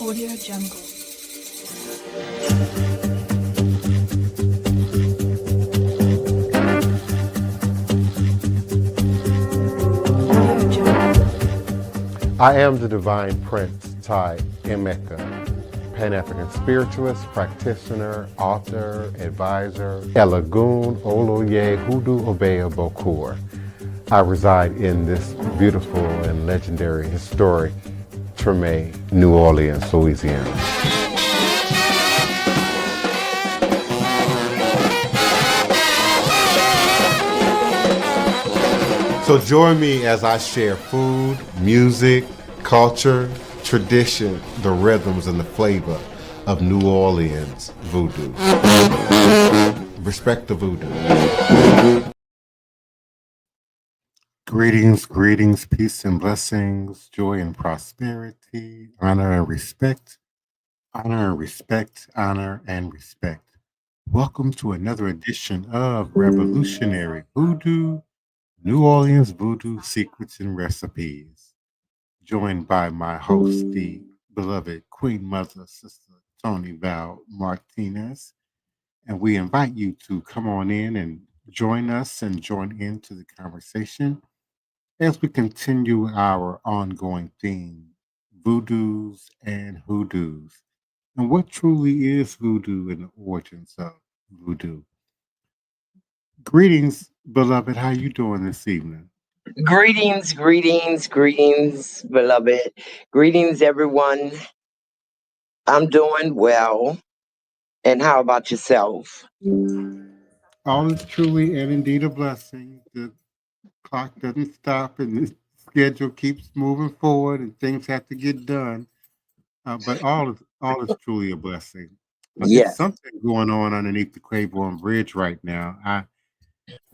Audio Jungle. Audio Jungle. I am the Divine Prince, Emmecca, Pan-African Spiritualist, Practitioner, Author, Advisor, Elagoon, Oloye, Hoodoo, Obeya, Bokur. I reside in this beautiful and legendary historic Treme, New Orleans, Louisiana. So join me as I share food, music, culture, tradition, the rhythms, and the flavor of New Orleans voodoo. Respect the voodoo. Greetings, greetings, peace and blessings, joy and prosperity, honor and respect, honor and respect, honor and respect. Welcome to another edition of Revolutionary Voodoo, New Orleans Voodoo Secrets and Recipes, joined by my host, the beloved Queen Mother, Sister Toni Martinez. And we invite you to come on in and join us and join into the conversation as we continue our ongoing theme, Voodoos and Hoodoos, and what truly is voodoo and the origins of voodoo. Greetings, beloved. How you doing this evening? Greetings, beloved. Greetings, everyone. I'm doing well. And how about yourself? All is truly and indeed a blessing. The clock doesn't stop and the schedule keeps moving forward and things have to get done. But all is truly a blessing. It's Yes. something going on underneath the Claiborne Bridge right now. I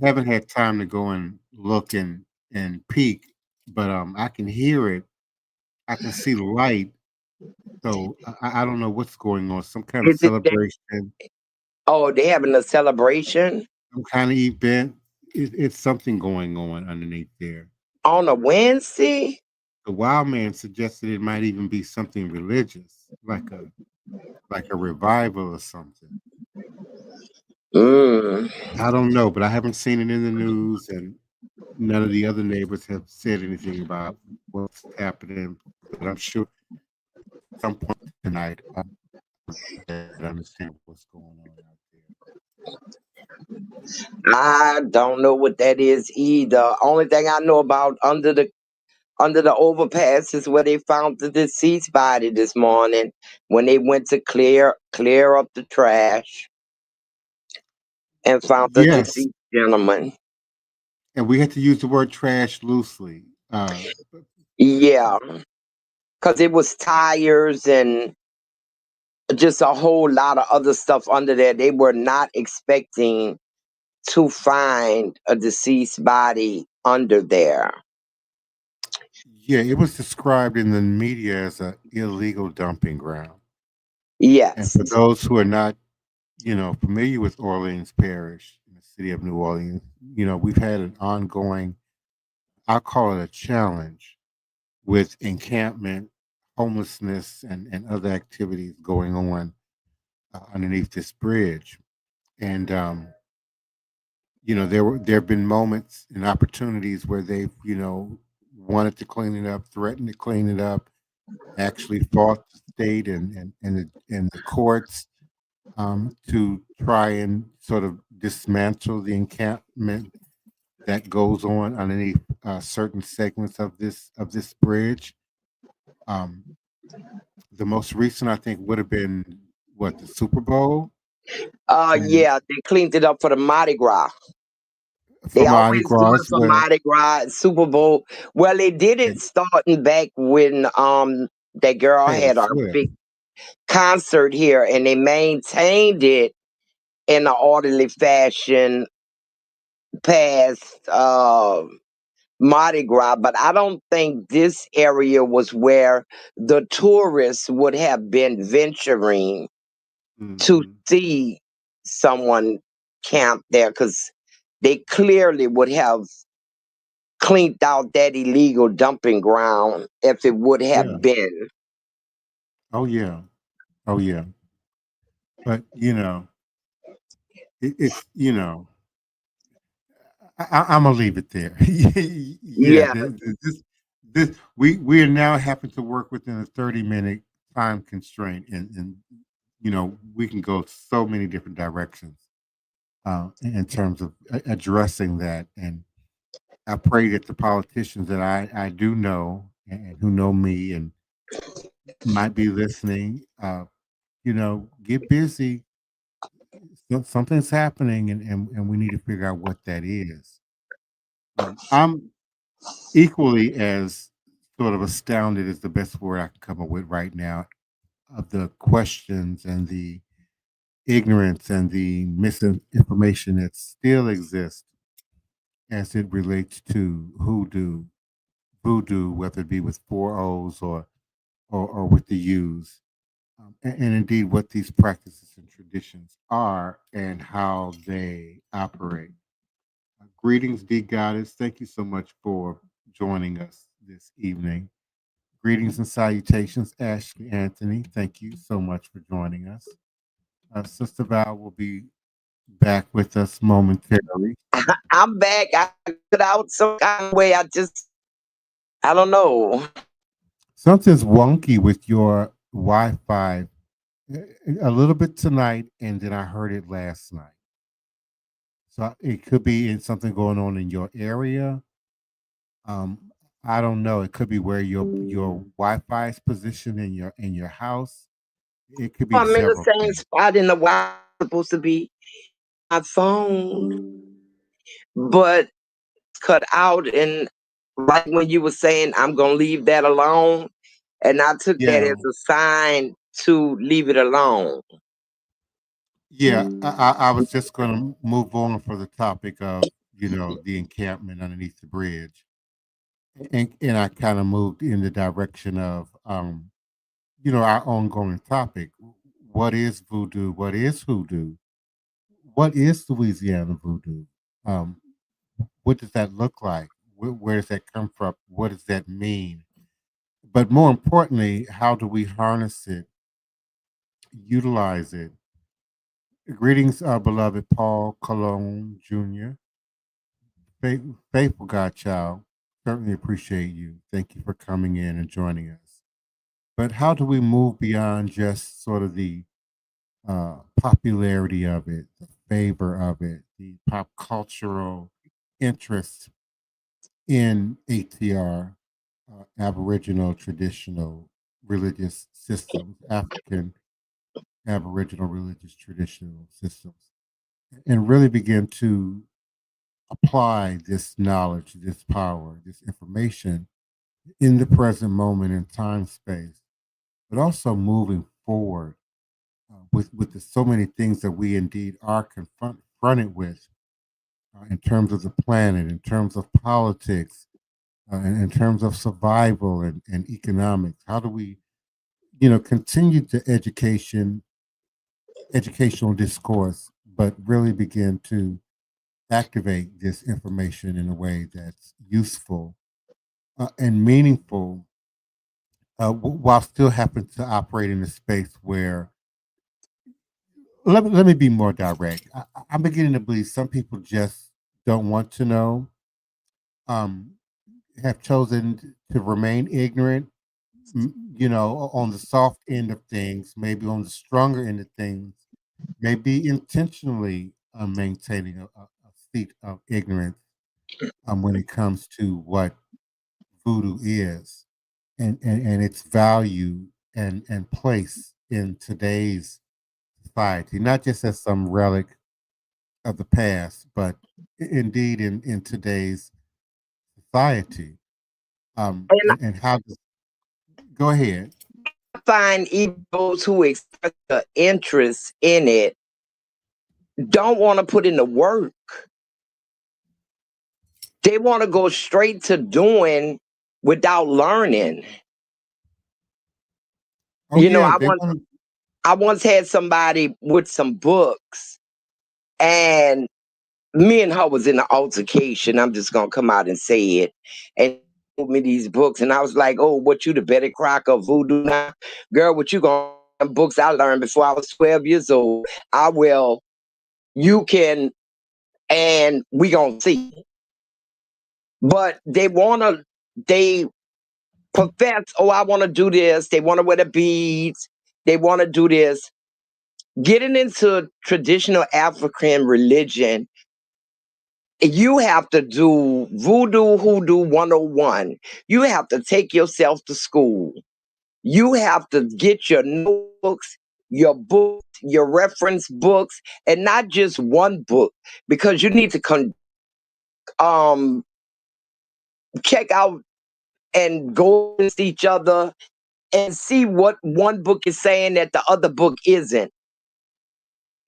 haven't had time to go and look and peek, but I can hear it. I can see the light. So I don't know what's going on. Some kind of Is it that, celebration, oh, they having a celebration some kind of event. It's something going on underneath there. on a Wednesday? The wild man suggested it might even be something religious, like a revival or something. I don't know, but I haven't seen it in the news, and none of the other neighbors have said anything about what's happening. But I'm sure at some point tonight I understand what's going on out there. I don't know what that is either. Only thing I know about under the overpass is where they found the deceased body this morning when they went to clear up the trash and found the Yes, deceased gentleman. and we had to use the word trash loosely. Yeah, because it was tires and just a whole lot of other stuff under there. They were not expecting to find a deceased body under there. Yeah, it was described in the media as an illegal dumping ground. Yes. And for those who are not, familiar with Orleans Parish in the city of New Orleans, we've had an ongoing, I'll call it a challenge with encampment, homelessness, and other activities going on underneath this bridge. And there have been moments and opportunities where they've wanted to clean it up, threatened to clean it up, actually fought the state and the courts to try and sort of dismantle the encampment that goes on underneath certain segments of this bridge. The most recent, I think, would have been the Super Bowl. Yeah, they cleaned it up for the Mardi Gras. For They Mardi always do Gras, it for Mardi Gras and Super Bowl. Well, they did it starting back when that girl had a big concert here, and they maintained it in an orderly fashion past Mardi Gras, but I don't think this area was where the tourists would have been venturing to see someone camp there, because they clearly would have cleaned out that illegal dumping ground if it would have been. Oh yeah. Oh yeah. But it's I'm gonna leave it there. Yeah, Yeah. we are now having to work within a 30-minute time constraint, and we can go so many different directions in terms of addressing that. And I pray that the politicians that I do know and who know me and might be listening, get busy. Something's happening, and we need to figure out what that is. I'm equally as sort of astounded is the best word I can come up with right now of the questions and the ignorance and the misinformation that still exists as it relates to voodoo, whether it be with four O's or with the U's, and indeed what these practices and traditions are and how they operate. Greetings, D Goddess. Thank you so much for joining us this evening. Greetings and salutations, Ashley Anthony. Thank you so much for joining us. Sister Val will be back with us momentarily. I'm back. I put out some kind of way. I don't know. Something's wonky with your Wi-Fi a little bit tonight, and then I heard it last night. So it could be in something going on in your area. Um, I don't know. It could be where your Wi-Fi is positioned in your house. It could be I'm in the several same things. spot in the Wi supposed to be my phone, but it's cut out. And like when you were saying, I'm gonna leave that alone, and I took that Yeah, as a sign to leave it alone. yeah. I was just going to move on for the topic of the encampment underneath the bridge, and I kind of moved in the direction of our ongoing topic. What is voodoo? What is hoodoo? What is Louisiana voodoo? Um, what does that look like? Where does that come from? What does that mean? But more importantly, how do we harness it, utilize it? Greetings, our beloved Paul Cologne Jr., faithful godchild. Certainly appreciate you. Thank you for coming in and joining us. But how do we move beyond just sort of the popularity of it, the favor of it, the pop cultural interest in ATR, Aboriginal traditional religious systems, African Aboriginal religious traditional systems, and really begin to apply this knowledge, this power, this information in the present moment in time space, but also moving forward with so many things that we indeed are confronted with in terms of the planet, in terms of politics, and in terms of survival and economics. How do we, continue the educational discourse, but really begin to activate this information in a way that's useful and meaningful, while still having to operate in a space where let me be more direct. I'm beginning to believe some people just don't want to know, um, have chosen to remain ignorant, on the soft end of things, maybe on the stronger end of things, maybe intentionally maintaining a state of ignorance when it comes to what voodoo is and its value and place in today's society, not just as some relic of the past, but indeed in today's society. And And how does go ahead. I find even those who express the interest in it don't want to put in the work. They want to go straight to doing without learning. Oh You know, yeah, I they once want to. I once had somebody with some books, and me and her was in an altercation. I'm just gonna come out and say it. And me these books, and I was like, "Oh, what you the Betty Crocker of Voodoo now, girl? What you gonna books I learned before I was 12 years old? I will. You can, and we gonna see." But they profess, "Oh, I want to do this." They want to wear the beads. They want to do this. Getting into traditional African religion, you have to do Voodoo Hoodoo 101. You have to take yourself to school. You have to get your notebooks, your books, your reference books, and not just one book, because you need to um check out and go against each other and see what one book is saying that the other book isn't.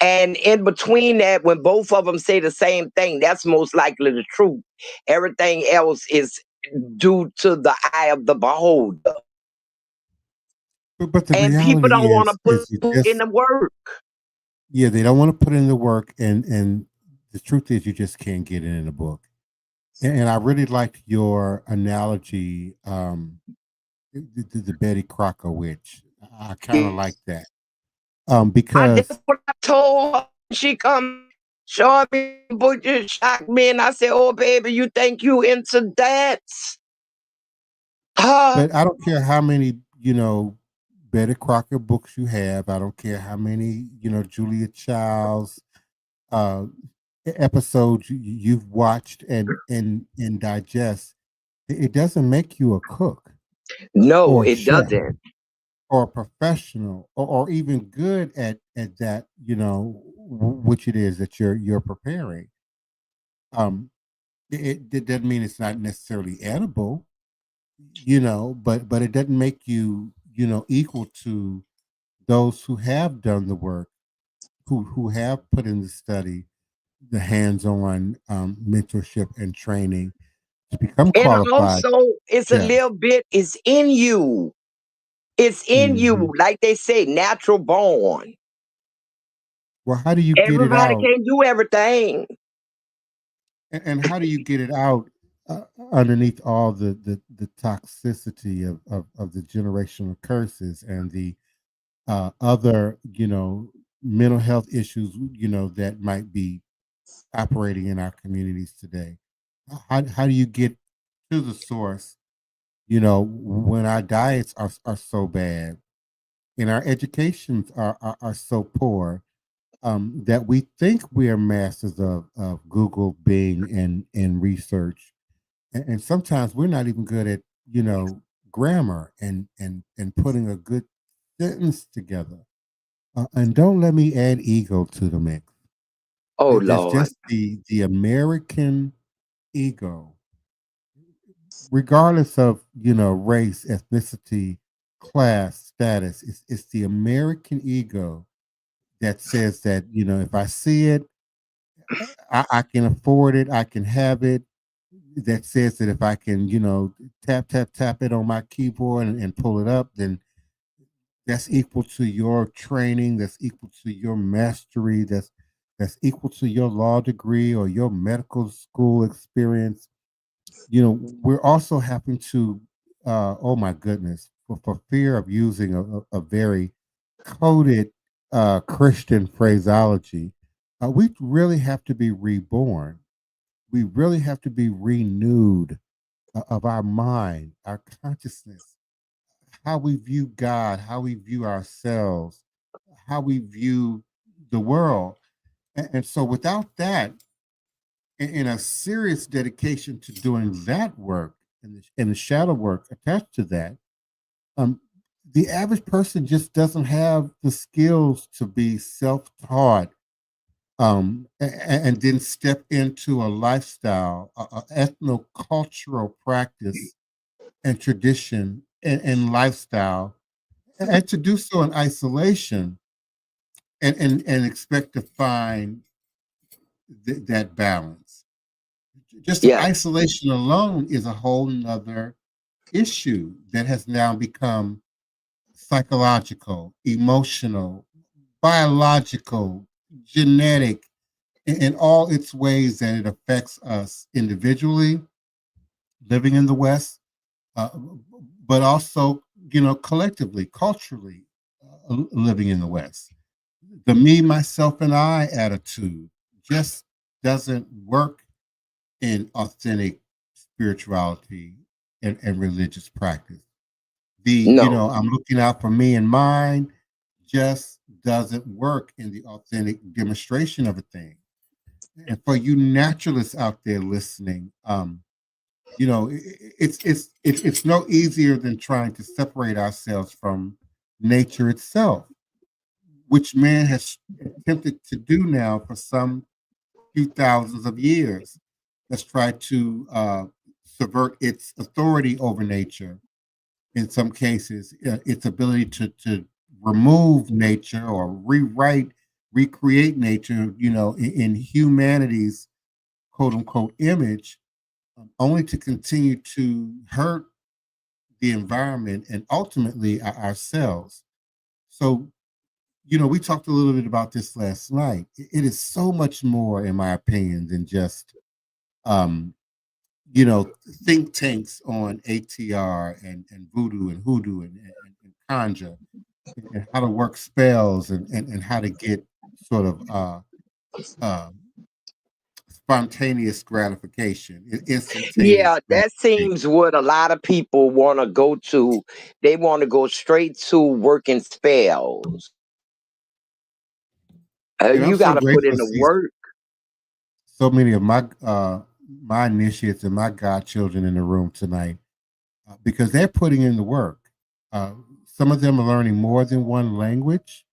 And in between that, when both of them say the same thing, that's most likely the truth. Everything else is due to the eye of the beholder. But the And people reality don't want to is put in the work. yeah, they don't want to put in the work, and the truth is you just can't get it in the book. And I really liked your analogy, the Betty Crocker witch. I kind of like that. Because That's what I told her. She come showing me, but just shocked me, and I said, "Oh, baby, you think you into that?" but I don't care how many, Betty Crocker books you have. I don't care how many, Julia Child's uh episodes you've watched and digest. It doesn't make you a cook No, or a it chef doesn't. or a professional or even good at that, which it is that you're preparing. Um, it doesn't mean it's not necessarily edible, but it doesn't make you, equal to those who have done the work, who have put in the study, the hands-on mentorship and training to become And qualified also, it's a chefs. little bit, it's in you. It's in Mhm. you. Like they say, natural born. Well, how do you get it Everybody out? can't do everything. And how do you get it out underneath all the toxicity of the generational curses and the other, mental health issues, that might be operating in our communities today? How do you get to the source, when our diets are so bad and our educations are so poor, that we think we are masters of Google, Bing, and research, and sometimes we're not even good at, grammar and putting a good sentence together. And don't let me add ego to the mix. Oh, That's Lord. just the American ego, regardless of, race, ethnicity, class, status. It's the American ego that says that, if I see it, I can afford it, I can have it. That says that if I can, tap tap tap it on my keyboard and pull it up, then that's equal to your training, that's equal to your mastery, that's equal to your law degree or your medical school experience. We're also having to, oh my goodness, for fear of using a very coded Christian phraseology, we really have to be reborn. We really have to be renewed of our mind, our consciousness, how we view God, how we view ourselves, how we view the world. And so, without that, in a serious dedication to doing that work and the shadow work attached to that, um, the average person just doesn't have the skills to be self-taught, and then step into a lifestyle, a ethno-cultural practice and tradition and lifestyle, and to do so in isolation and expect to find that balance. Just the Yeah. isolation alone is a whole nother issue that has now become psychological, emotional, biological, genetic, in all its ways that it affects us individually living in the West, but also, collectively, culturally, living in the West. The me, myself, and I attitude just doesn't work in authentic spirituality and religious practice. No. I'm looking out for me and mine just doesn't work in the authentic demonstration of a thing. And for you naturalists out there listening, it's no easier than trying to separate ourselves from nature itself, which man has attempted to do now for some few thousands of years. Let's try to subvert its authority over nature. In some cases, its ability to remove nature or recreate nature, in humanity's quote unquote image, only to continue to hurt the environment and ultimately ourselves. So, we talked a little bit about this last night. It is so much more, in my opinion, than just, um, think tanks on ATR and Voodoo and Hoodoo and Conjure and how to work spells and how to get sort of uh, spontaneous gratification, instantaneous Yeah, that gratification. seems what a lot of people want to go to. They want to go straight to working spells. And I'm You so got to put grateful in to the see work. so many of my initiates and my godchildren in the room tonight, because they're putting in the work. Uh, some of them are learning more than one language.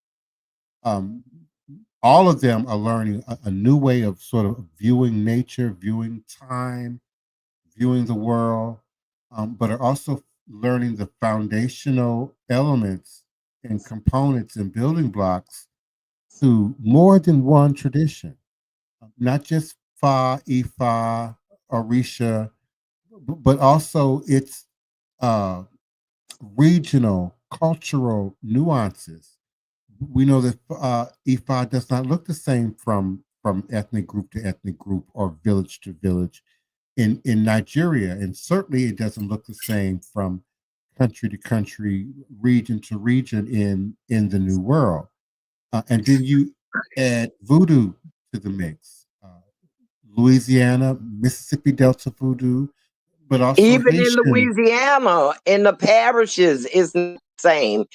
Um, all of them are learning a new way of sort of viewing nature, viewing time, viewing the world, but are also learning the foundational elements and components and building blocks to more than one tradition, not just Fa, Ifa, Orisha, but also its uh, regional, cultural nuances. We know that Ifa does not look the same from ethnic group to ethnic group or village to village in Nigeria, and certainly it doesn't look the same from country to country, region to region in the New World. And then you add voodoo to the mix. Louisiana, Mississippi Delta voodoo, but also Even in Haitian. Louisiana, in the parishes, it's not the same.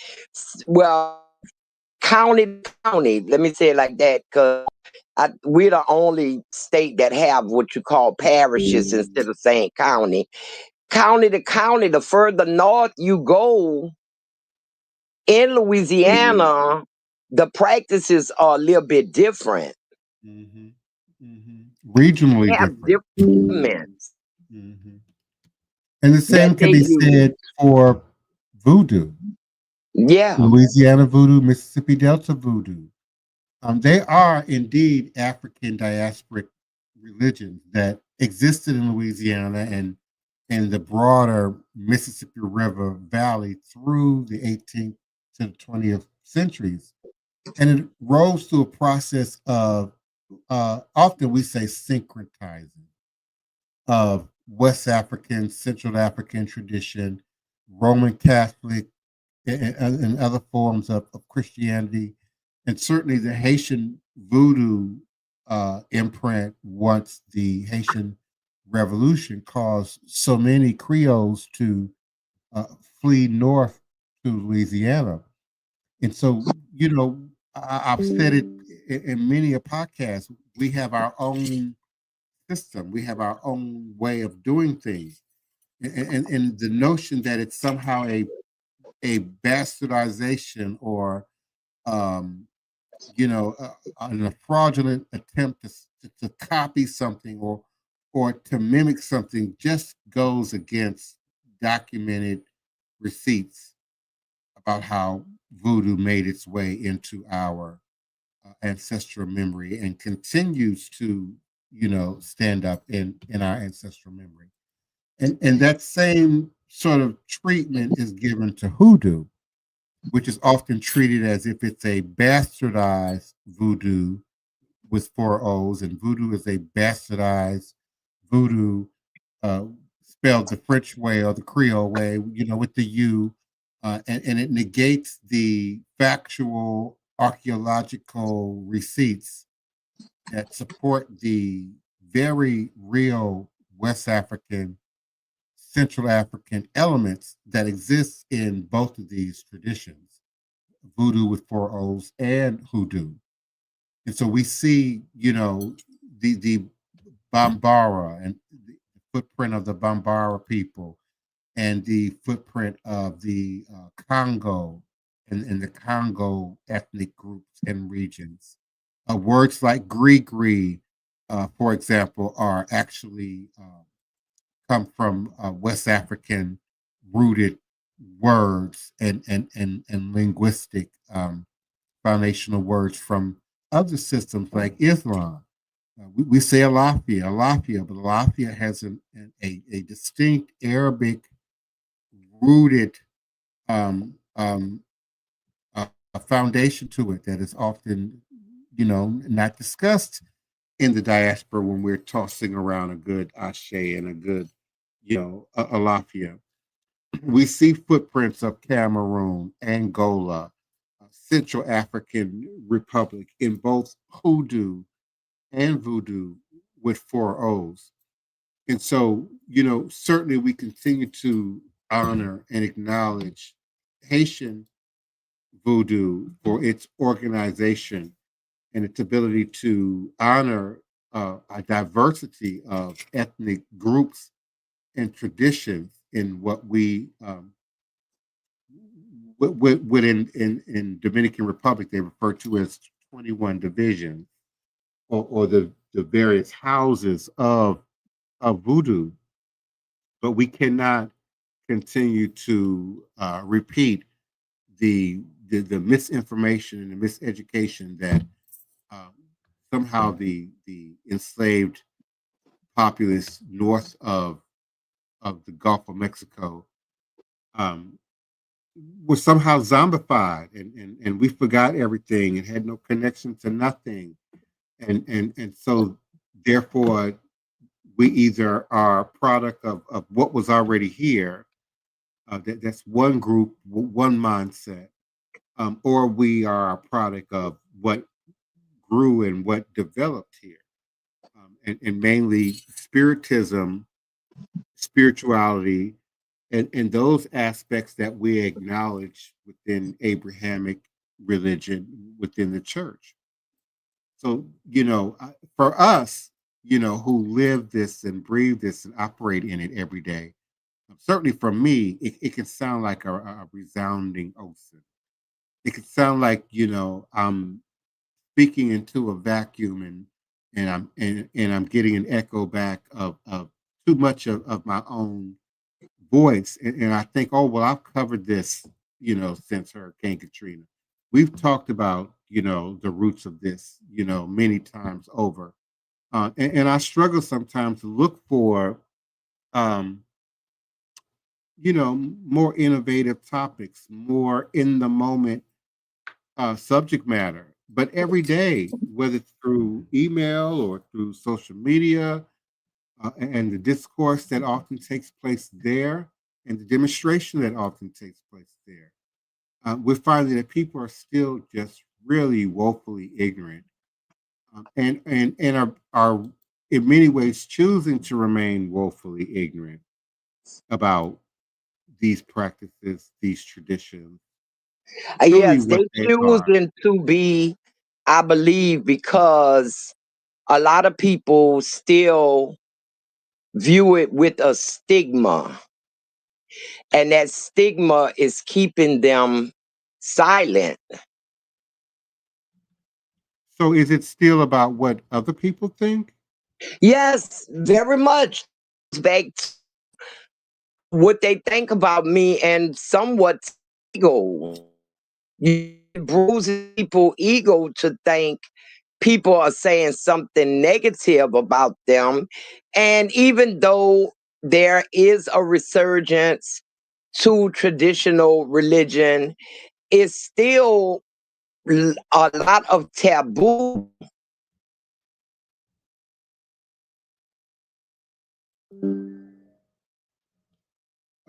Well, county to county, let me say it like that, because we're the only state that have what you call parishes instead of saying county. County to county, the further north you go in Louisiana, the practices are a little bit different. Mhm, regionally They have different. different elements Mhm. And the that same can they be use. said for voodoo. Yeah. Louisiana voodoo, Mississippi Delta voodoo. They are indeed African diasporic religions that existed in Louisiana and the broader Mississippi River Valley through the 18th to the 20th centuries. And it rose through a process of, often we say, syncretizing of West African, Central African tradition, Roman Catholic, and other forms of Christianity, and certainly the Haitian voodoo imprint once the Haitian Revolution caused so many Creoles to uh, flee north to Louisiana. And so, I've said it in many a podcast, we have our own system, we have our own way of doing things. And the notion that it's somehow a bastardization or um, a fraudulent attempt to copy something or to mimic something just goes against documented receipts about how voodoo made its way into our ancestral memory and continues to stand up in our ancestral memory. And that same sort of treatment is given to hoodoo, which is often treated as if it's a bastardized voodoo with four O's, and voodoo is a bastardized voodoo, uh, spelled the French way or the Creole way, with the U, and it negates the factual archaeological receipts that support the very real West African, Central African elements that exist in both of these traditions, Voodoo with four O's and Hoodoo. And so we see, the Bambara and the footprint of the Bambara people and the footprint of the Congo and the Congo ethnic groups and regions. Words like Gree, for example, are actually come from West African rooted words and linguistic foundational words from other systems like Islam. We say Alafia, but Alafia has a distinct Arabic rooted a foundation to it that is often, not discussed in the diaspora when we're tossing around a good Asé and a good, Alafia. We see footprints of Cameroon, Angola, Central African Republic in both Hoodoo and Voodoo with four O's. And so, certainly we continue to honor and acknowledge Haitian Voodoo for its organization and its ability to honor a diversity of ethnic groups and traditions in what we in Dominican Republic they refer to as 21 divisions or the various houses of Voodoo, but we cannot continue to repeat the misinformation and the miseducation that somehow the enslaved populace north of the Gulf of Mexico was somehow zombified and we forgot everything and had no connection to nothing. And so therefore we either are a product of what was already here, that's one group, one mindset, or we are a product of what grew and what developed here. And mainly spiritism, spirituality, and those aspects that we acknowledge within Abrahamic religion within the church. So, for us, who live this and breathe this and operate in it every day, certainly for me, it can sound like a resounding oath. It could sound like, I'm speaking into a vacuum and I'm getting an echo back of too much of my own voice. And I think, oh, well, I've covered this, since Hurricane Katrina. We've talked about, the roots of this, many times over. And I struggle sometimes to look for, more innovative topics, more in the moment subject matter. But every day, whether it's through email or through social media, and the discourse that often takes place there, and the demonstration that often takes place there, we're finding that people are still just really woefully ignorant, and are in many ways choosing to remain woefully ignorant about these practices, these traditions, truly Yes, what they they are. choosing to be, I believe, because a lot of people still view it with a stigma, and that stigma is keeping them silent. So is it still about what other people think? Yes, very much. Back to what they think about me and somewhat ego. You bruise people ego to think people are saying something negative about them. And even though there is a resurgence to traditional religion, it's still a lot of taboo.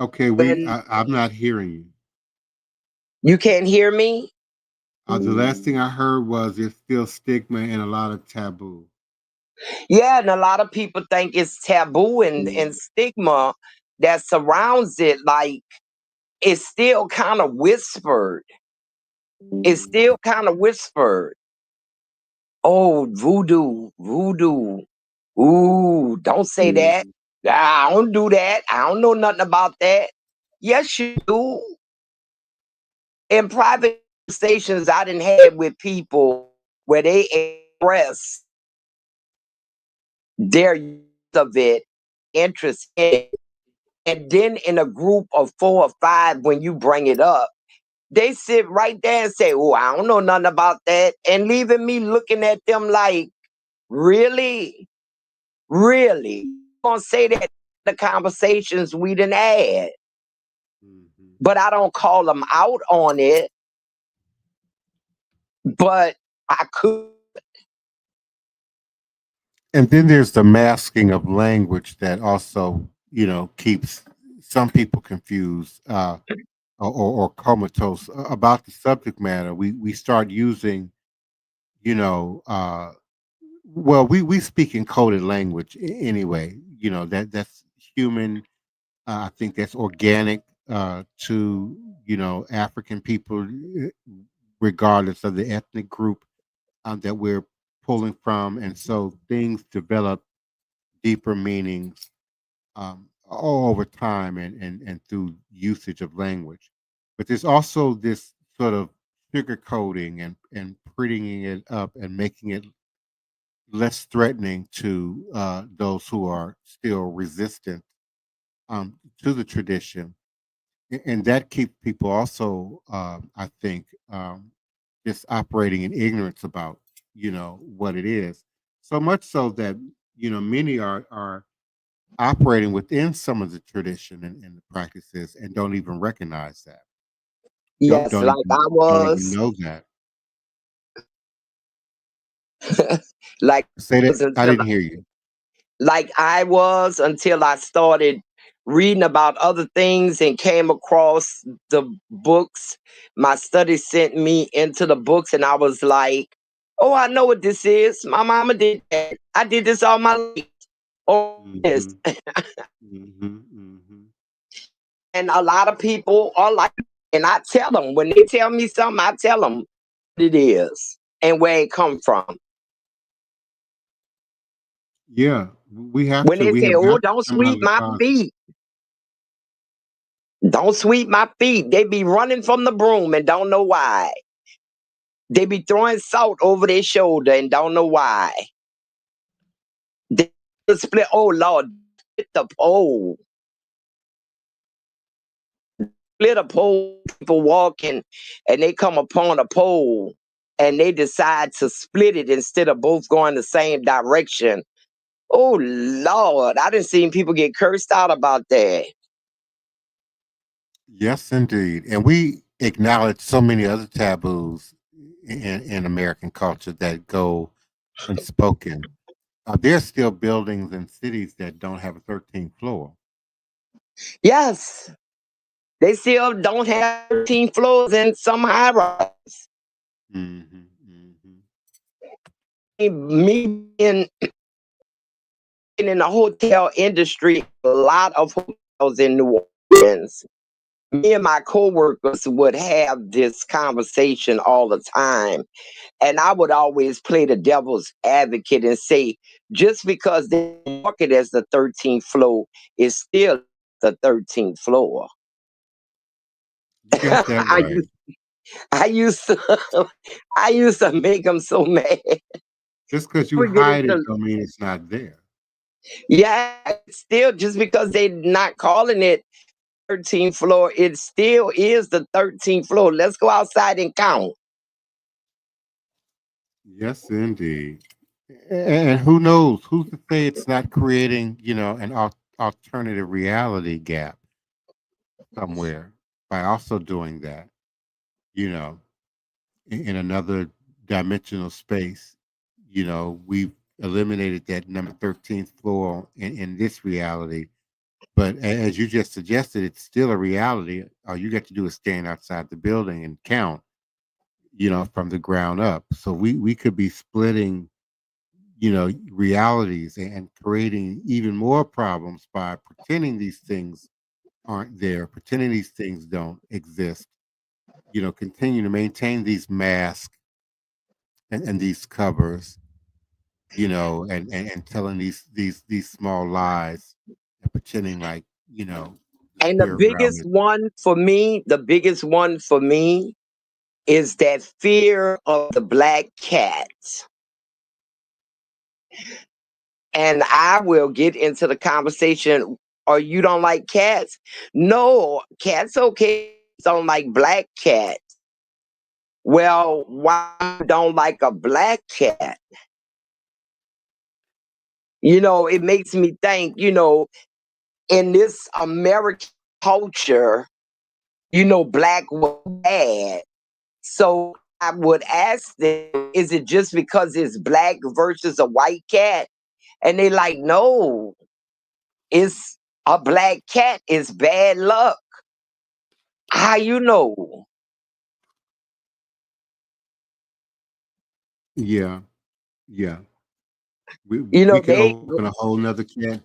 Okay, I'm not hearing you. You can't hear me? The last thing I heard was there's still stigma and a lot of taboo. Yeah, and a lot of people think it's taboo and stigma that surrounds it. Like, it's still kind of whispered. It's still kind of whispered. Oh, voodoo. Ooh, don't say that. I don't do that. I don't know nothing about that. Yes, you do. In private conversations I didn't have with people where they express their use of it, interest in it, and then in a group of 4 or 5, when you bring it up, they sit right there and say, "Oh, I don't know nothing about that," and leaving me looking at them like, "Really? Really? You gonna say that in the conversations we done had?" But I don't call them out on it. But I could. And then there's the masking of language that also, keeps some people confused or comatose about the subject matter. We start using, you know, well, we speak in coded language anyway. That's human. I think that's organic to African people, regardless of the ethnic group that we're pulling from, and so things develop deeper meanings all over time and through usage of language. But there's also this sort of sugarcoating and prettying it up and making it less threatening to those who are still resistant to the tradition. And that keeps people also, I think, just operating in ignorance about, what it is. So much so that, many are operating within some of the tradition and the practices and don't even recognize that. Don't Yes, don't like even I don't even was, know that. like Say I that was I until didn't hear you. like I was until I started reading about other things and came across the books. My study sent me into the books, and I was like, "Oh, I know what this is. My mama did that. I did this all my life." Oh, yes. Hmm. Hmm. And a lot of people are like, and I tell them when they tell me something, I tell them what it is and where it come from. Yeah, we have When to. they We say, have "Oh, got to don't come out sweep of the my closet. feet. Don't sweep my feet." They be running from the broom and don't know why. They be throwing salt over their shoulder and don't know why. They split. Oh Lord, split the pole. Split a pole. People walking, and they come upon a pole, and they decide to split it instead of both going the same direction. Oh Lord, I done seen people get cursed out about that. Yes, indeed. And we acknowledge so many other taboos in American culture that go unspoken. There's still buildings and cities that don't have a 13th floor. Yes, they still don't have 13 floors in some high rise. Hmm. Hmm. Me being in the hotel industry, a lot of hotels in New Orleans, me and my coworkers would have this conversation all the time. And I would always play the devil's advocate and say, just because they mark it as the 13th floor is still the 13th floor. You got that I right. used, I used to, I used to make them so mad. Just because you We get hide it into, don't mean it's not there. yeah, still just because they not calling it 13th floor, it still is the 13th floor. Let's go outside and count. Yes, indeed. And who knows? Who's to say it's not creating, an alternative reality gap somewhere by also doing that, you know, in another dimensional space. We've eliminated that number 13th floor in this reality, But as you just suggested, it's still a reality. All you got to do is stand outside the building and count, from the ground up. So we could be splitting, realities and creating even more problems by pretending these things aren't there, pretending these things don't exist, continue to maintain these masks and these covers, and telling these small lies and pretending like, the And the spirit realm biggest is. one for me is that fear of the black cat. And I will get into the conversation, or you don't like cats? No, cats okay. Don't like black cat. Well, why you don't like a black cat? It makes me think, in this American culture, black was bad. So I would ask them, is it just because it's black versus a white cat? And they like, no, it's a black cat is bad luck. How you know? Yeah, yeah. We You we know, could they open a whole nother can.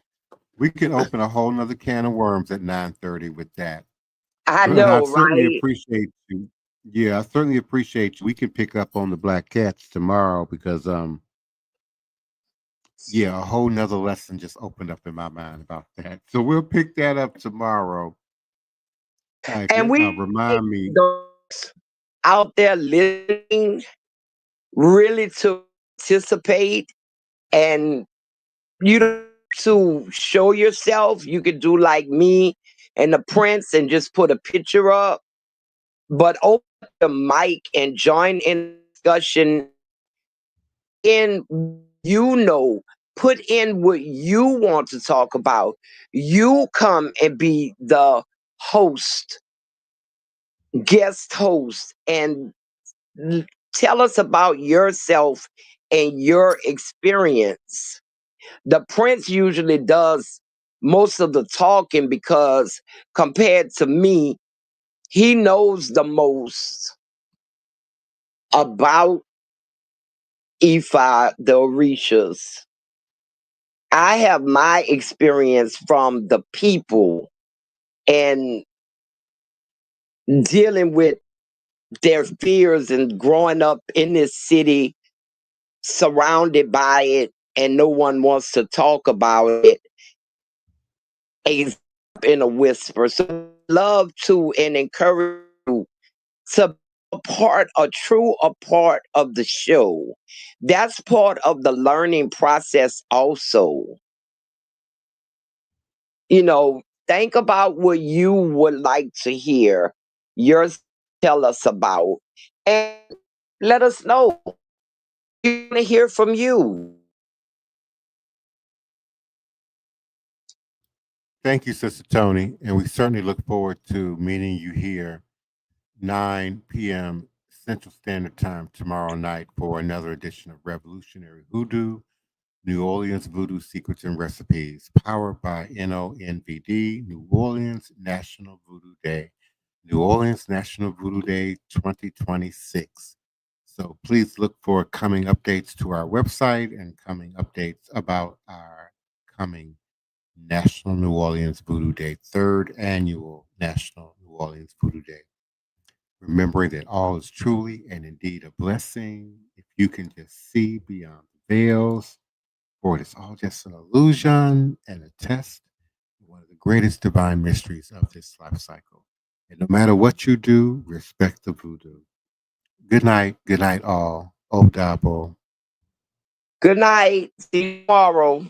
We could open a whole nother can of worms at 9:30 with that. I And I know, certainly right? appreciate you. Yeah, I certainly appreciate you. We can pick up on the black cats tomorrow because yeah, a whole nother lesson just opened up in my mind about that. So we'll pick that up tomorrow. And we Remind me. those out there listening really to participate, and you don't have to show yourself. You could do like me and the Prince and just put a picture up, but open the mic and join in discussion. Put in what you want to talk about. You come and be the host, guest host, and tell us about yourself and your experience. The Prince usually does most of the talking because compared to me, he knows the most about Ifa, the Orishas. I have my experience from the people and dealing with their fears and growing up in this city surrounded by it, and no one wants to talk about it in a whisper. So love to and encourage you to be a part of the show. That's part of the learning process also. Think about what you would like to hear yours tell us about, and let us know. We want to hear from you. Thank you, Sister Toni, and we certainly look forward to meeting you here 9 p.m. Central Standard Time tomorrow night for another edition of Revolutionary Hoodoo, New Orleans Voodoo Secrets and Recipes, powered by NONVD, New Orleans National Voodoo Day, New Orleans National Voodoo Day 2026. So please look for coming updates to our website and coming updates about our coming National New Orleans Voodoo Day, third annual National New Orleans Voodoo Day. Remembering that all is truly and indeed a blessing if you can just see beyond the veils, for it is all just an illusion and a test of one of the greatest divine mysteries of this life cycle. And no matter what you do, respect the voodoo. Good night all. Odabo. Good night. See you tomorrow.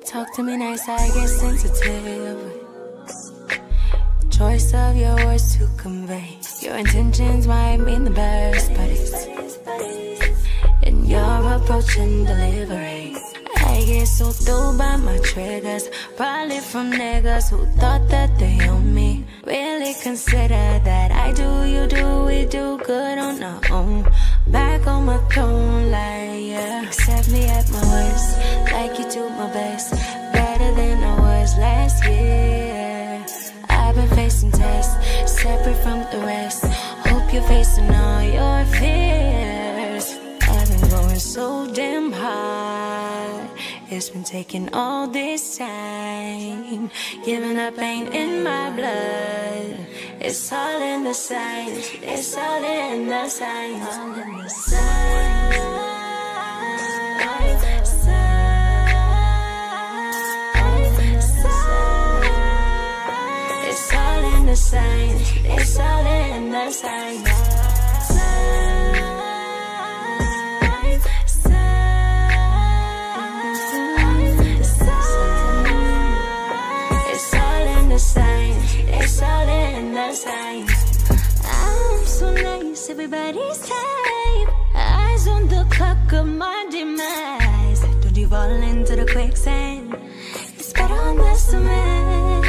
Talk to me nice, I get sensitive. Choice of your words to convey your intentions might mean the best, but it's in your approach and delivery. I I get so through by my triggers, probably from niggas who thought that they own me. Really consider that I do, you do, we do good on our own. Back on my throne, like yeah. Accept me at my worst, like you do my best. Better than I was last year. I've been facing tests, separate from the rest. Hope you're facing all your fears. I've been going so damn hard. It's been taking all this time. Giving up ain't in my blood. It's all in the signs. It's all in the signs. All in the signs. It's all in the signs. It's all in the signs. It's all in the signs. I'm so nice, everybody's safe. Eyes on the clock of my demise. Don't you fall into the quicksand. It's better on the cement.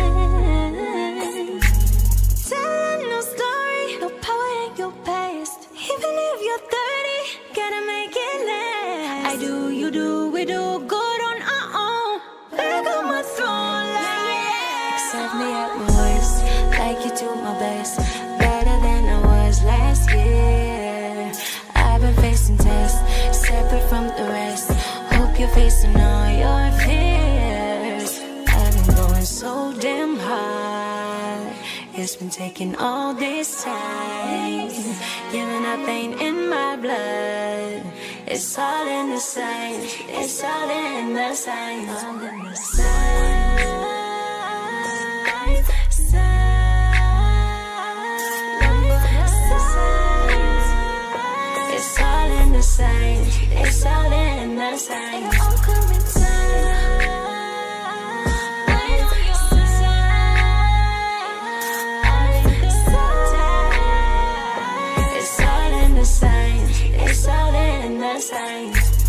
Telling no story, no power in your past. Even if you're 30, gotta make it last. I do, you do, we do good on our own. Back on my throne, like yeah. Accept me at my worst, like you do my best. Better than I was last year. I've been facing tests, separate from the rest. Hope you're facing all your fears. I've been going so damn hard. It's been taking all this time. Giving up ain't in my blood. It's all in the signs. It's all in the signs. All in the signs. It's all in the signs. It's all in the signs. It's all coming It's all in the signs. It's all in the signs.